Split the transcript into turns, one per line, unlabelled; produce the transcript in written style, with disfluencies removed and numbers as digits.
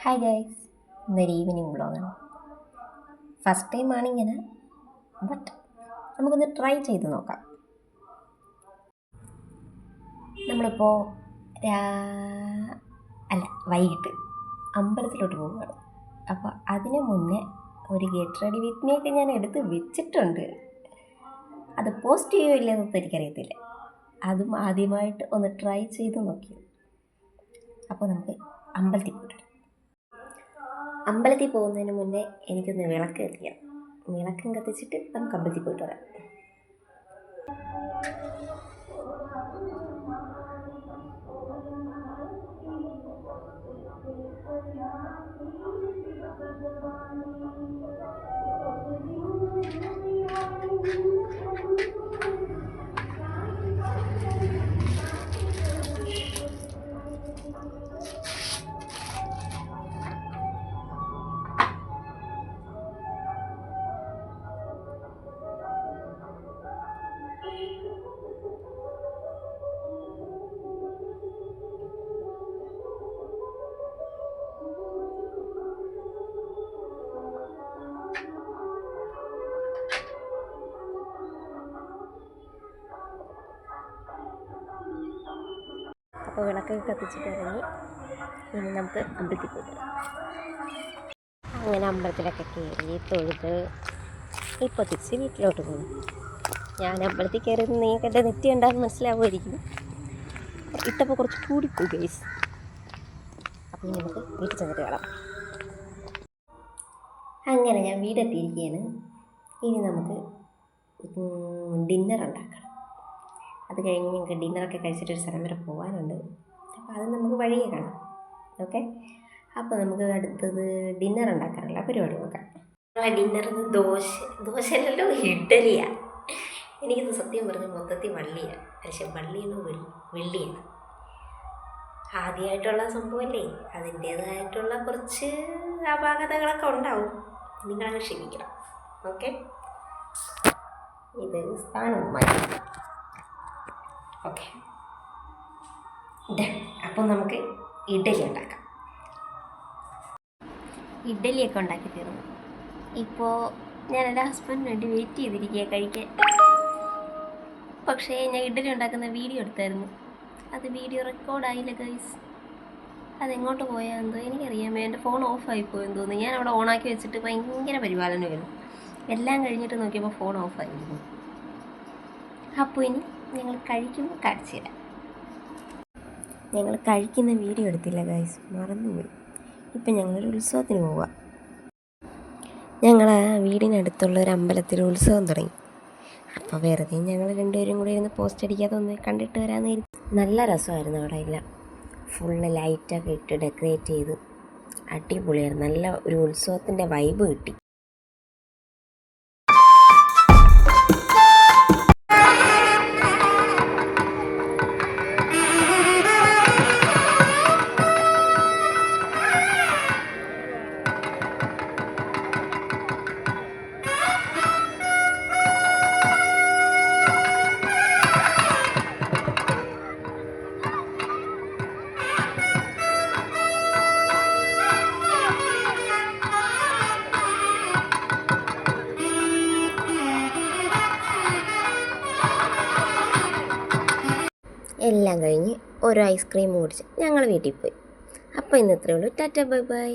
Hi guys, ഇന്നൊരു evening വ്ളോഗാണ്. First ടൈമാണ് ഇങ്ങനെ, ബട്ട് നമുക്കൊന്ന് ട്രൈ ചെയ്ത് നോക്കാം. നമ്മളിപ്പോൾ വൈകിട്ട് അമ്പലത്തിലോട്ട് പോവുകയാണ്. അപ്പോൾ അതിന് മുന്നേ ഒരു ഗെറ്റ് റെഡി വിത്ത് മീ ഒക്കെ ഞാൻ എടുത്ത് വെച്ചിട്ടുണ്ട്. അത് പോസ്റ്റ് ചെയ്യുമോ ഇല്ലെന്നൊന്നും എനിക്കറിയത്തില്ല. അതും ആദ്യമായിട്ട് ഒന്ന് ട്രൈ ചെയ്ത് നോക്കി. അപ്പോൾ നമുക്ക് അമ്പലത്തിൽ പോയിട്ട് അമ്പലത്തിൽ പോകുന്നതിന് മുന്നേ എനിക്കൊന്ന് വിളക്ക് കത്തിക്കണം. വിളക്കും കത്തിച്ചിട്ട് നമുക്ക് അമ്പലത്തിൽ പോയിട്ട് വരാം. അപ്പോൾ വിളക്കൊക്കെ കത്തിച്ചിട്ട് ഇറങ്ങി ഇനി നമുക്ക് അമ്പലത്തിൽ പോയിട്ട് അങ്ങനെ അമ്പലത്തിലൊക്കെ കയറി തൊഴുത് ഇപ്പോൾ തിരിച്ച് വീട്ടിലോട്ട് പോകും. ഞാൻ അമ്പലത്തിൽ കയറി നിങ്ങൾക്ക് എൻ്റെ നെറ്റി ഉണ്ടാകുന്ന മനസ്സിലാവുമായിരിക്കും. ഇട്ടപ്പോൾ കുറച്ച് കൂടിപ്പോയി ഗൈസ്. അപ്പോൾ ഇനി നമുക്ക് വീട്ടിൽ ചെന്നിട്ട് കാണാം. അങ്ങനെ ഞാൻ വീടെത്തിയിരിക്കുകയാണ്. ഇനി നമുക്ക് ഡിന്നർ ഉണ്ടാക്കണം. അത് കഴിഞ്ഞ് ഞങ്ങൾക്ക് ഡിന്നറൊക്കെ കഴിച്ചിട്ട് ഒരു സ്ഥലം വരെ പോകാനുണ്ട്. അപ്പോൾ അത് നമുക്ക് വഴിയെ കാണാം. ഓക്കെ, അപ്പോൾ നമുക്ക് അടുത്തത് ഡിന്നർ ഉണ്ടാക്കാനുള്ള പരിപാടി നോക്കാം. ഡിന്നറിന് ദോശയല്ലല്ലോ, ഇഡ്ഡലിയാണ്. എനിക്കിത് സത്യം പറഞ്ഞാൽ മൊത്തത്തിൽ വള്ളിയാണ്. പക്ഷെ വള്ളിയാണ് വെള്ളിയാണ്. ആദ്യമായിട്ടുള്ള സംഭവമല്ലേ, അതിൻ്റേതായിട്ടുള്ള കുറച്ച് അപാകതകളൊക്കെ ഉണ്ടാവും. നിങ്ങളങ്ങ് ക്ഷമിക്കണം. ഓക്കെ, ഇത് സ്ഥാനം മാറ്റി. ഓക്കെ, അപ്പോൾ നമുക്ക് ഇഡ്ഡലി ഉണ്ടാക്കാം. ഇഡ്ഡലിയൊക്കെ ഉണ്ടാക്കി തീർന്നു. ഇപ്പോൾ ഞാൻ എൻ്റെ ഹസ്ബൻഡിന് വേണ്ടി വെയിറ്റ് ചെയ്തിരിക്കുക കഴിക്കാൻ. പക്ഷേ ഞാൻ ഇഡ്ഡലി ഉണ്ടാക്കുന്ന വീഡിയോ എടുത്തായിരുന്നു. അത് വീഡിയോ റെക്കോർഡായില്ല ഗൈസ്. അതെങ്ങോട്ട് പോയാൽ എന്തോ എനിക്കറിയാമോ. എൻ്റെ ഫോൺ ഓഫായി പോയെന്ന് തോന്നുന്നു. ഞാൻ അവിടെ ഓണാക്കി വെച്ചിട്ട് ഭയങ്കര പരിപാലനമായിരുന്നു. എല്ലാം കഴിഞ്ഞിട്ട് നോക്കിയപ്പോൾ ഫോൺ ഓഫായിരുന്നു. അപ്പോൾ ഇനി ഞങ്ങൾ കഴിക്കുമ്പോൾ കാണിച്ചു തരാം. ഞങ്ങൾ കഴിക്കുന്ന വീഡിയോ എടുത്തില്ല ഗൈസ്, മറന്നുപോയി. ഇപ്പം ഞങ്ങളൊരു ഉത്സവത്തിന് പോവുക. ഞങ്ങൾ വീടിനടുത്തുള്ള ഒരു അമ്പലത്തിൽ ഉത്സവം തുടങ്ങി. അപ്പോൾ വെറുതെ ഞങ്ങൾ രണ്ടുപേരും കൂടി ഇരുന്ന് പോസ്റ്റ് അടിക്കാതെ ഒന്ന് കണ്ടിട്ട് വരാമെന്ന്. നല്ല രസമായിരുന്നു. അവിടെ എല്ലാം ഫുള്ള് ലൈറ്റൊക്കെ ഇട്ട് ഡെക്കറേറ്റ് ചെയ്ത് അടിപൊളിയായിരുന്നു. നല്ല ഒരു ഉത്സവത്തിൻ്റെ വൈബ് കിട്ടി. എല്ലാം കഴിഞ്ഞ് ഓരോ ഐസ്ക്രീം കുടിച്ച് ഞങ്ങൾ വീട്ടിൽ പോയി. അപ്പോൾ ഇന്ന് ഇത്രയേ ഉള്ളൂ. Tata, bye bye.